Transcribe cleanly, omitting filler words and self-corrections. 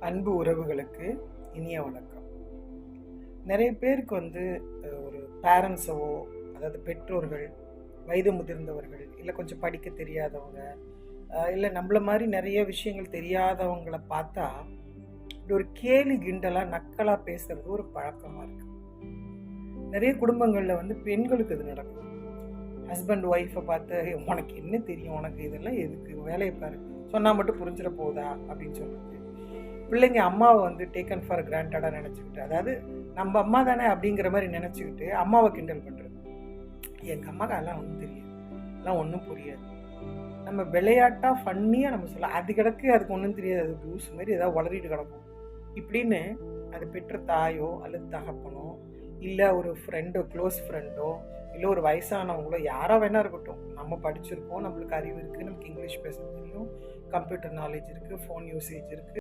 அன்பு உறவுகளுக்கு இனிய வணக்கம். நிறைய பேருக்கு ஒரு பேரண்ட்ஸவோ, அதாவது பெற்றோர்கள், வயது முதிர்ந்தவர்கள், இல்லை கொஞ்சம் படிக்க தெரியாதவங்க, இல்லை நம்மள மாதிரி நிறைய விஷயங்கள் தெரியாதவங்கள பார்த்தா இப்படி ஒரு கேலி கிண்டலாக நக்கலாக பேசுறது ஒரு பழக்கமாக இருக்கு. நிறைய குடும்பங்களில் பெண்களுக்கு இது நடக்கும். ஹஸ்பண்ட் ஒய்ஃபை பார்த்து உனக்கு என்ன தெரியும், உனக்கு இதெல்லாம் எதுக்கு, வேலையை பாரு, சொன்னால் மட்டும் புரிஞ்சிட போதா அப்படின்னு சொல்லுது. பிள்ளைங்க அம்மாவை டேக்கன் ஃபார் கிராண்டடாக நினச்சிக்கிட்டு, அதாவது நம்ம அம்மா தானே அப்படிங்கிற மாதிரி நினச்சிக்கிட்டு அம்மாவை கிண்டல் பண்ணுறது. எங்கள் அம்மாவுக்கு அதெல்லாம் ஒன்றும் தெரியாது, அதெல்லாம் ஒன்றும் புரியாது. நம்ம விளையாட்டாக ஃபன்னியாக நம்ம சொல்லலாம், அது கிடக்கு, அதுக்கு ஒன்றும் தெரியாது, அது லூஸ் மாதிரி ஏதாவது வளரிட்டு கிடக்கும் இப்படின்னு. அது பெற்ற தாயோ அல்லது தகப்பனோ, இல்லை ஒரு ஃப்ரெண்டோ, க்ளோஸ் ஃப்ரெண்டோ, இல்லை ஒரு வயசானவங்களோ, யாரோ வேணா இருக்கட்டும், நம்ம படிச்சிருக்கோம், நம்மளுக்கு அறிவு இருக்குது, நமக்கு இங்கிலீஷ் பேச தெரியும், கம்ப்யூட்டர் நாலேஜ் இருக்குது, ஃபோன் யூசேஜ் இருக்குது,